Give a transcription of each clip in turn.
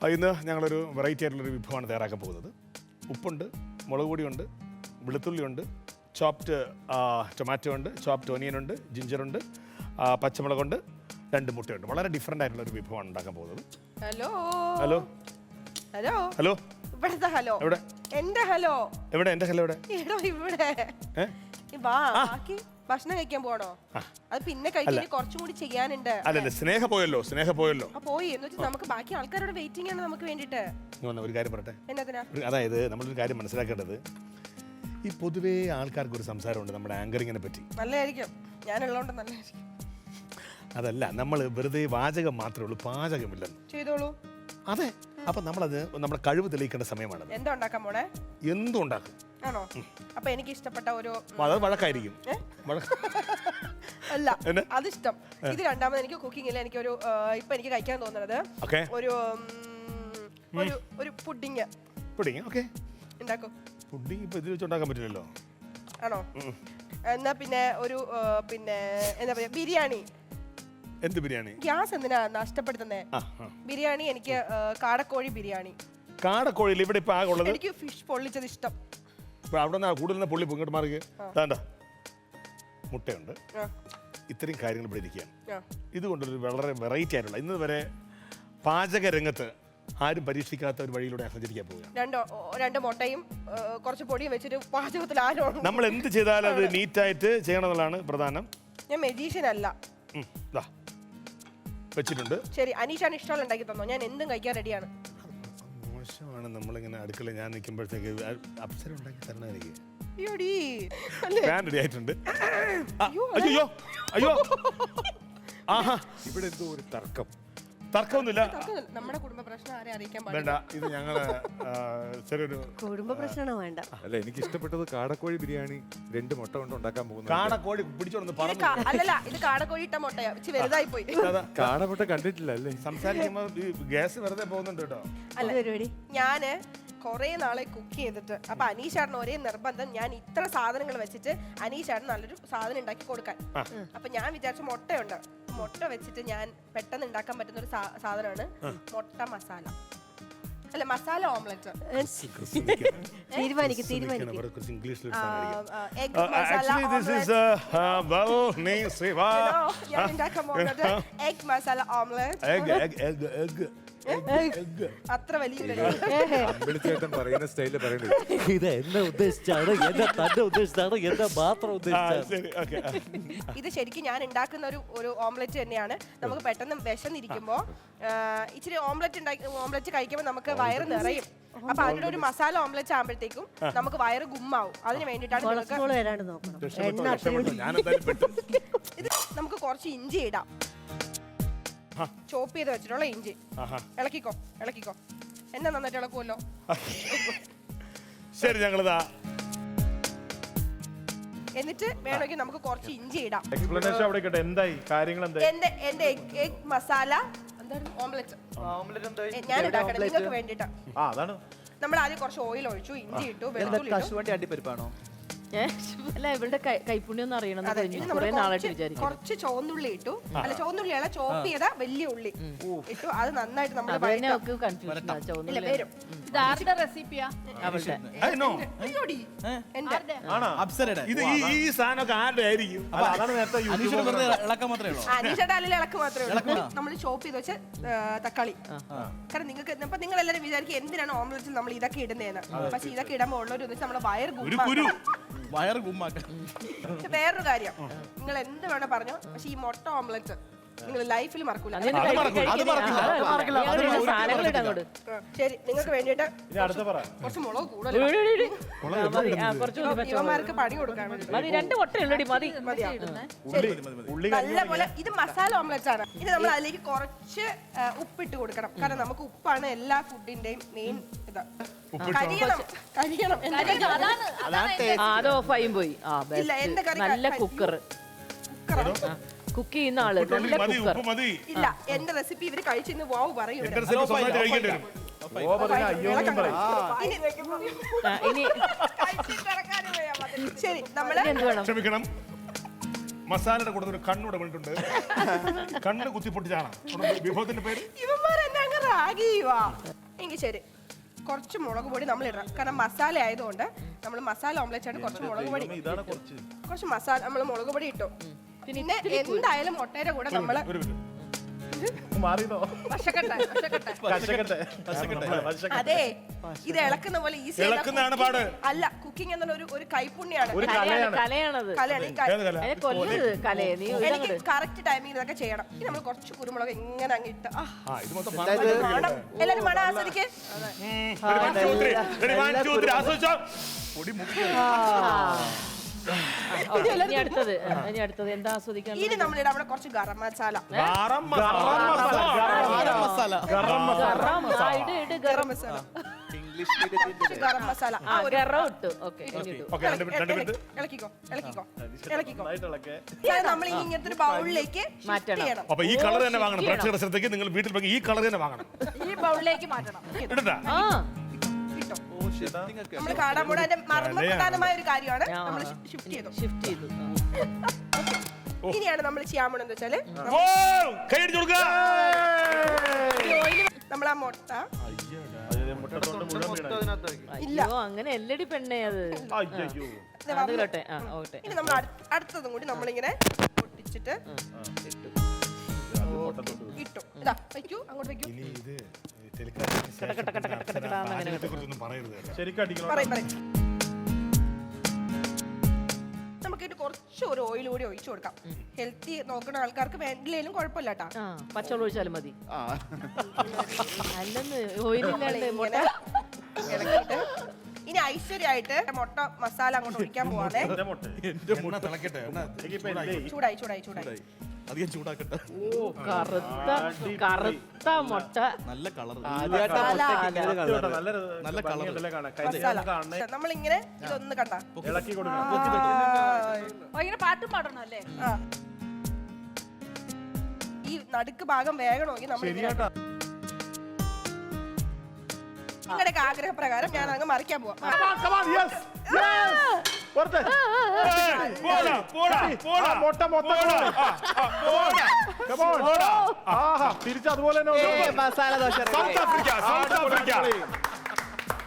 ഇന്ന് ഞങ്ങളൊരു വെറൈറ്റി ആയിട്ടുള്ളൊരു വിഭവമാണ് തയ്യാറാക്കാൻ പോകുന്നത്. ഉപ്പുണ്ട്, മുളക് പൊടിയുണ്ട്, വെളുത്തുള്ളിയുണ്ട്, ചോപ്ഡ് ടൊമാറ്റോ ഉണ്ട്, ചോപ്ഡ് ഓനിയനുണ്ട്, ജിഞ്ചറുണ്ട്, പച്ചമുളകുണ്ട്, 2 മുട്ടയുണ്ട്. വളരെ ഡിഫറെൻ്റ് ആയിട്ടുള്ളൊരു വിഭവമാണ് ഉണ്ടാക്കാൻ പോകുന്നത്. ഹലോ ഹലോ ഹലോ ഹലോ ഇവിടുത്തെ ഹലോ എവിടെ? എന്റെ ഹലോ എവിടെ? എൻ്റെ ഹലോ എവിടെ? എടോ ഇവിടെ ബാക്കി ഭക്ഷണം കഴിക്കാൻ പോണോ? അത് പിന്നെ കഴിക്കാൻ കുറച്ചും കൂടി ചെയ്യാനുണ്ട്. അല്ലല്ലേ, സ്നേഹ പോയല്ലോ. പോയി എന്ന് വെച്ചാൽ നമുക്ക് ബാക്കി ആൾക്കാരോട് വെയിറ്റിംഗ് ആണ് നമുക്ക് വേണ്ടിട്ട്. ഒരു കാര്യം പറയട്ടെ. എന്നതിനാ? അതായത് നമ്മളൊരു കാര്യം മനസ്സിലാക്കേണ്ടത്, ഈ പൊതുവേ ആൾക്കാർക്ക് ഒരു സംസാരമുണ്ട് നമ്മുടെ ആങ്കറിങ്ങിനെ പറ്റി. നല്ലതായിരിക്കും, ഞാനുള്ളതുകൊണ്ട് നല്ലതായിരിക്കും. അതല്ല, നമ്മൾ വെറുതെ വാചകം മാത്രമേ ഉള്ളൂ, പാചകമില്ലെന്ന്. ചെയ്തോളൂ. അതെ, അപ്പൊ നമ്മളത് നമ്മുടെ കഴിവ് തെളിയിക്കേണ്ട സമയമാണ്. എന്താ ഉണ്ടാക്കാൻ പോണേ? എന്തും ഉണ്ടാക്കും. ആണോ? അപ്പൊ എനിക്ക് ഇഷ്ടപ്പെട്ട ഒരു അത് വഴക്കായിരിക്കും. അല്ല, അതിഷ്ടം. ഇത് രണ്ടാമത് എനിക്ക് കുക്കിങ്ങിൽ എനിക്കൊരു ഇപ്പൊ എനിക്ക് കഴിക്കാൻ തോന്നുന്നത് ഒരു ഒരു പുഡിങ്. ഓക്കെ, ഉണ്ടാക്കും. പുഡിങ് ഇപ്പൊ ഇതിൽ വെച്ചുണ്ടാക്കാൻ പറ്റില്ലല്ലോ. ആണോ? എന്നാ പിന്നെ ഒരു എന്താ പറയാ, ബിരിയാണി. എന്ത് ബിരിയാണി? ഗ്യാസ് എന്തിനാ നഷ്ടപ്പെടുത്തുന്നേ? ബിരിയാണി. എനിക്ക് കാടക്കോഴി ബിരിയാണി. കാടക്കോഴിയിൽ ഇവിടെ ഇപ്പൊ ആകുള്ളത് എനിക്ക് ഫിഷ് പൊള്ളിച്ചത് ഇഷ്ടം. അവിടെ നിന്ന് കൂടുതൽ പൊള്ളി പൊങ്ങോട്ട് മാറി. വേണ്ട, മുട്ടയുണ്ട്, ഇത്രയും കാര്യങ്ങൾ ഇവിടെ ഇരിക്കുകയാണ്. ഇതുകൊണ്ടൊരു വളരെ വെറൈറ്റി ആയിട്ടുള്ള, ഇന്ന് വരെ പാചക രംഗത്ത് ആരും പരീക്ഷിക്കാത്ത ഒരു വഴിയിലൂടെ സഞ്ചരിക്കാൻ പോവുക. 2 മുട്ടയും കുറച്ച് പൊടിയും വെച്ചിട്ട് പാചകത്തിൽ ആരും നമ്മൾ എന്ത് ചെയ്താലും അത് നീറ്റായിട്ട് ചെയ്യണമെന്നുള്ളതാണ് പ്രധാനം. ഞാൻ മെജീഷ്യൻ അല്ല. വെച്ചിട്ടുണ്ട്. ശരി, അനീഷാണ് ഇഷ്ടമുള്ള ഉണ്ടാക്കി തന്നോ, ഞാൻ എന്തും കഴിക്കാൻ റെഡിയാണ്. മോശമാണ് നമ്മളിങ്ങനെ അടുക്കള ഞാൻ നിൽക്കുമ്പോഴത്തേക്ക് അപ്സര ഉണ്ടാക്കി തരണം എനിക്ക്. ഞാൻ റെഡി ആയിട്ടുണ്ട്. അയ്യോ അയ്യോ, ആഹാ, ഇവിടെ എന്തോ ഒരു തർക്കമൊന്നുമില്ല. നമ്മുടെ കുടുംബ പ്രശ്നം ആരെ അറിയിക്കാൻ വേണ്ട, ഇത് ഞങ്ങള് ചെറിയൊരു കുടുംബ പ്രശ്നമാണോ? വേണ്ട. അല്ല, എനിക്ക് ഇഷ്ടപ്പെട്ടത് കാടക്കോഴി ബിരിയാണി 2 മുട്ട കൊണ്ട് ഉണ്ടാക്കാൻ പോകുന്നത്. കാടക്കോഴി പിടിച്ചോണ്ട് പറഞ്ഞു. അല്ലല്ല, ഇത് കാടക്കോഴി ഇട്ട മുട്ടയാ, വലുതായി പോയി. കാടമുട്ട കണ്ടിട്ടില്ല അല്ലേ? സംസാരിക്കുമ്പോ ഗ്യാസ് വെറുതെ പോകുന്നുണ്ട് കേട്ടോ. അല്ല, ഞാന് കൊറേ നാളെ കുക്ക് ചെയ്തിട്ട്, അപ്പൊ അനീഷാടിന് ഒരേ നിർബന്ധം, ഞാൻ ഇത്ര സാധനങ്ങൾ വെച്ചിട്ട് അനീഷാടിന് നല്ലൊരു സാധനം ഉണ്ടാക്കി കൊടുക്കാൻ. അപ്പൊ ഞാൻ വിചാരിച്ച മുട്ടയുണ്ട്, മുട്ട വെച്ചിട്ട് ഞാൻ പെട്ടെന്ന് ഉണ്ടാക്കാൻ പറ്റുന്ന ഒരു സാധനമാണ് മുട്ട മസാല. അല്ല, masala omelette. Egg masala omelette. അത്ര വലിയ പറയുന്ന സ്റ്റൈലിൽ പറയുന്നത് ഇത് എന്നെ ഉദ്ദേശിച്ചാണ്, എന്നെ തന്നെ ഉദ്ദേശിച്ചാണ്, എന്നെ മാത്രം ഉദ്ദേശിച്ചാണ്. ഇത് ശരിക്കും ഞാൻ ഉണ്ടാക്കുന്ന ഒരു ഓംലെറ്റ് തന്നെയാണ്. നമുക്ക് പെട്ടെന്ന് വിശന്നിരിക്കുമ്പോ ഇച്ചിരി ഓംലെറ്റ് കഴിക്കുമ്പോൾ നമുക്ക് വയറ് നിറയും. അപ്പൊ അതിന്റെ ഒരു മസാല ഓംലെറ്റ് ആകുമ്പോഴത്തേക്കും നമുക്ക് വയറ് ഗുമ്മാവും. അതിന് വേണ്ടിയിട്ടാണ് ഇത്. നമുക്ക് കുറച്ച് ഇഞ്ചി ഇടാം, ചോപ്പ് ചെയ്ത് വെച്ചിട്ടുള്ള ഇഞ്ചി. ഇളക്കിക്കോ. എന്നെ നന്നായിട്ട് ഇളക്കുമല്ലോ. ശരി, ഞങ്ങളിതാ. എന്നിട്ട് വേണമെങ്കിൽ നമുക്ക് കുറച്ച് ഇഞ്ചി ഇടാം. എന്തായി കാര്യങ്ങൾ? എന്റെ എഗ് മസാല ഓംലെറ്റ് ഞാൻ ഉണ്ടാക്കണം നിങ്ങൾക്ക് വേണ്ടിട്ടാ. നമ്മൾ ആദ്യം കുറച്ച് ഓയിൽ ഒഴിച്ചു, ഇഞ്ചി ഇട്ടു, വെളുത്തുള്ളി ഇട്ടു. അണ്ടിപ്പരിപ്പാണോ? അല്ല, ഇവളുടെ കൈപ്പുണ്യം അറിയണം. കുറച്ച് ചുവന്നുള്ളി ഇട്ടു. അല്ല, ചുവന്നുള്ളിയല്ല, ചോപ്പ് ചെയ്ത വലിയ ഉള്ളി ഇട്ടു. അത് നന്നായിട്ട് നമ്മൾ വരും. റെസിപ്പിയാ അനീഷയുടെ അല്ലെ ഇളക്ക് മാത്രമേ ഉള്ളൂ. നമ്മൾ ചോപ്പ് ചെയ്ത് വെച്ച് തക്കാളി. കാരണം നിങ്ങൾക്ക് ഇപ്പൊ നിങ്ങൾ എല്ലാവരും വിചാരിക്കും എന്തിനാണ് ഓംലെറ്റിൽ നമ്മൾ ഇതൊക്കെ ഇടുന്നതെന്ന്. പക്ഷെ ഇതൊക്കെ ഇടുമ്പോൾ ഉള്ളൊരു നമ്മുടെ വയർ ഗുമ്മാക്കാൻ. വേറൊരു കാര്യം, നിങ്ങൾ എന്ത് വേണോ പറഞ്ഞോ, പക്ഷെ ഈ മുട്ട ഓംലെറ്റ് നിങ്ങൾ ലൈഫിൽ മറക്കൂല. ശരി, നിങ്ങൾക്ക് വേണ്ടിട്ട് കുറച്ച് മുളക് കൂടുതൽ ഇവന്മാർക്ക് പണി കൊടുക്കാൻ നല്ലപോലെ. ഇത് മസാല ഓംലെറ്റ് ആണ്. ഇത് നമ്മൾ അതിലേക്ക് കുറച്ച് ഉപ്പിട്ട് കൊടുക്കണം. കാരണം നമുക്ക് ഉപ്പാണ് എല്ലാ ഫുഡിന്റെയും മെയിൻ. ഇത് നല്ല കുക്കർ കുക്ക് ചെയ്യുന്ന ആള്, നല്ല കുക്കർ. ഇല്ല, എന്റെ റെസിപ്പി ഇവര് കഴിച്ചിന്ന് വാവ് പറയും. ശരി, നമ്മള് ക്ഷമിക്കണം, മസാലയുടെ കൂടെ ഒരു കണ്ണൂടെ വീണിട്ടുണ്ട്. കണ്ണ് കുത്തി പൊട്ടിച്ചാണ് വിഭവത്തിന്റെ പേര്. ഇവന്മാരെന്നെ അങ്ങ് റാഗിയുവാ എങ്കിൽ ശരി. കുറച്ച് മുളക് പൊടി നമ്മൾ ഇടണം, കാരണം മസാല ആയതുകൊണ്ട് നമ്മൾ മസാല ഓംലെറ്റ് ആണ്. കുറച്ച് മുളക് പൊടി, കുറച്ച് മസാല നമ്മൾ മുളക് പൊടി ഇട്ടു. പിന്നെ എന്തായാലും മുട്ടയുടെ കൂടെ നമ്മള് അതെ, ഇത് ഇളക്കുന്ന പോലെ ഈസി അല്ല. കുക്കിംഗ് എന്ന ഒരു കൈപ്പുണ്യാണ്. കലയാണത്. എനിക്ക് കറക്റ്റ് ടൈമിംഗ് ഇതൊക്കെ ചെയ്യണം. ഇനി നമ്മൾ കുറച്ച് കുരുമുളക് ഇങ്ങനെ അങ്ങ് ഇട്ട് എല്ലാരും മണം ആസ്വദിക്കേ. ഇനി അടുത്തത് എന്താ ആസ്വദിക്കാൻ? ഇനി നമ്മളിവിടെ അവിടെ കുറച്ച് ഗരം മസാല. ഗരം മസാല. ഗരം മസാല നമ്മൾ ഇങ്ങനത്തെ ഒരു ബൗളിലേക്ക് മാറ്റണം. അപ്പൊ ഈ കളർ തന്നെ വാങ്ങണം. പ്രേക്ഷകരുടെ ശ്രദ്ധയ്ക്ക്, നിങ്ങൾ വീട്ടിൽ പോയി ഈ കളർ തന്നെ വാങ്ങണം. ഈ ബൗളിലേക്ക് മാറ്റണം. നമ്മൾ കാടാമൂടാന്റെ മർമ്മപ്രധാനമായ ഒരു കാര്യമാണ് നമ്മൾ ഷിഫ്റ്റ് ചെയ്തു. ഇനിയാണ് നമ്മൾ ചെയ്യാൻ പോണെന്ന് വെച്ചാല് നമ്മൾ ആ മുട്ട ഇല്ല, അങ്ങനെ എല്ലടി പെണ്ണേ അത്. ഇനി നമ്മൾ അടുത്തതും കൂടി നമ്മളിങ്ങനെ പൊട്ടിച്ചിട്ട് ഇട്ടു. ഇതാ വയ്ക്കൂ, അങ്ങോട്ട് വയ്ക്കൂ. നമുക്കിട്ട് കുറച്ച് ഒരു ഓയിൽ കൂടി ഒഴിച്ചു കൊടുക്കാം. ഹെൽത്തി നോക്കുന്ന ആൾക്കാർക്ക് വേണ്ടില്ലേലും കുഴപ്പമില്ല കേട്ടാ. പച്ചവെള്ളം ഒഴിച്ചാലും മതി. അല്ലെന്ന് ഓയിലില്ലാണ്ട് ഇളക്കിയിട്ട് ഇനി ഐശ്വര്യമായിട്ട് മുട്ട മസാല അങ്ങോട്ട് ഒഴിക്കാൻ പോവാതെ. ചൂടായി ചൂടായി ചൂടായി. കറുത്ത മുട്ട, നല്ല കളർ. നമ്മളിങ്ങനെ ഇതൊന്ന് കണ്ട പാട്ടും പാടണം അല്ലേ? ഈ നടുക്ക് ഭാഗം വേഗണമെങ്കിൽ നമ്മൾ നിങ്ങളുടെയൊക്കെ ആഗ്രഹപ്രകാരം ഞാൻ അങ്ങ് മറിക്കാൻ പോവാം. തിരിച്ചതുപോലെ മസാല ദോശ.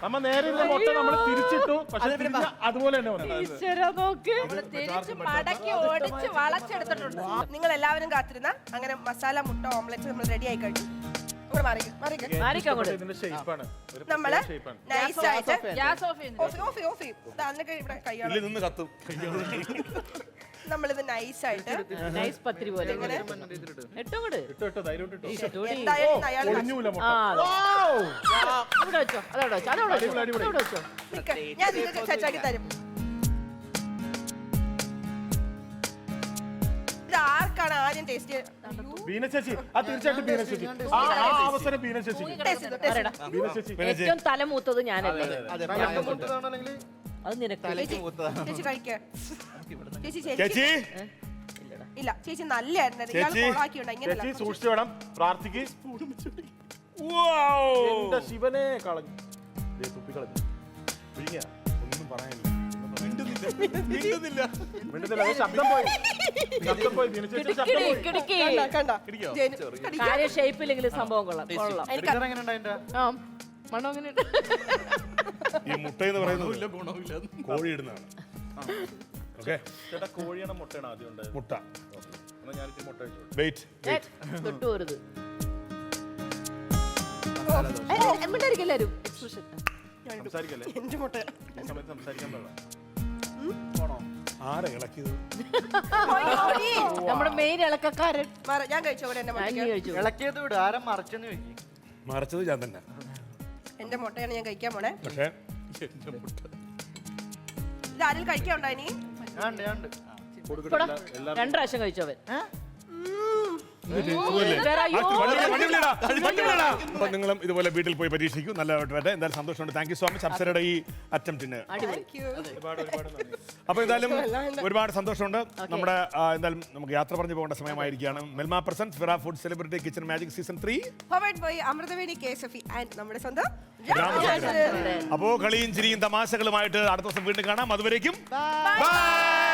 നമ്മ നേരെ മുട്ട നമ്മൾ തിരിച്ചിട്ടു, പക്ഷെ അതുപോലെ തന്നെ നിങ്ങൾ എല്ലാവരും കാത്തിരുന്ന അങ്ങനെ മസാല മുട്ട ഓംലെറ്റ് നമ്മൾ റെഡി ആയി കഴിഞ്ഞു. നമ്മള് നൈസായിട്ട് നമ്മളിത് നൈസായിട്ട് നൈസ് പത്തിരി പോലെ ഞാൻ നിങ്ങൾക്ക് സെറ്റാക്കി തരും. ഇത് ആർക്കാണ് ആദ്യം ടേസ്റ്റ്? ഏറ്റവും തലമൂത്തത് ഞാനല്ലേ? അത് നിനക്ക്. ചേച്ചി കഴിക്കേ? ചേച്ചി ഇല്ല, ചേച്ചി നല്ലായിരുന്നു. ഇയാൾ കൊളാക്കിയുണ്ട്. ഇങ്ങനെ സൂക്ഷിച്ചു വേണം പ്രാർത്ഥിക്ക്. ശിവനെ കളഞ്ഞു, ഒന്നും പറയാനില്ല. ശബ്ദം പോയി. ഷേപ്പിലെങ്കിലും സംഭവം കൊള്ളാം. മണം അങ്ങനെ ഈ മുട്ട എന്ന് പറയുന്നത് കോഴി ഇടുന്നതാണ്. കോഴിയാണ് മുട്ടയാണ് ആദ്യം ഉണ്ടായത്. മുട്ട തൊട്ടു പോരുത്. എല്ലാരും സംസാരിക്കല്ലേ? എന്റെ മുട്ട സംസാരിക്കാൻ പാടില്ല. ആരാ ഇളക്കിയത്? നമ്മുടെ മെയിൻ ഇളക്കക്കാരൻ. ഞാൻ കഴിച്ചോടെ എന്റെ മുട്ട ഇളക്കിയത് വിടും. ആരും മറച്ചെന്ന് ചോദിക്കും. മറച്ചത് ഞാൻ തന്നെ. എന്റെ മുട്ടയാണ് ഞാൻ കഴിക്കാൻ പോണേ. പക്ഷേ ഇത് ആരും കഴിക്കാനുണ്ടോ? ഇനി 2 പ്രാവശ്യം കഴിച്ചവൻ. അപ്പൊ നിങ്ങളും ഇതുപോലെ വീട്ടിൽ പോയി പരീക്ഷിക്കൂ. നല്ലതായിട്ട് വരട്ടെ. എന്തായാലും സന്തോഷമുണ്ട്. താങ്ക് യു സോ മച്ച് അപ്സരയുടെ ഈ അറ്റംപ്റ്റിന്. അപ്പൊ എന്തായാലും ഒരുപാട് സന്തോഷമുണ്ട്. നമ്മുടെ എന്തായാലും നമുക്ക് യാത്ര പറഞ്ഞു പോകേണ്ട സമയമായിരിക്കുകയാണ്. മെൽമ പ്രസൻസ് ഫിറ food celebrity kitchen magic season 3 powered by Amruthaveni KSFE and നമ്മുടെ സ്വന്തം. അപ്പോ കളിയും ചിരിയും തമാശകളുമായിട്ട് അടുത്ത ദിവസം വീണ്ടും കാണാം. അതുവരേക്കും ബൈ.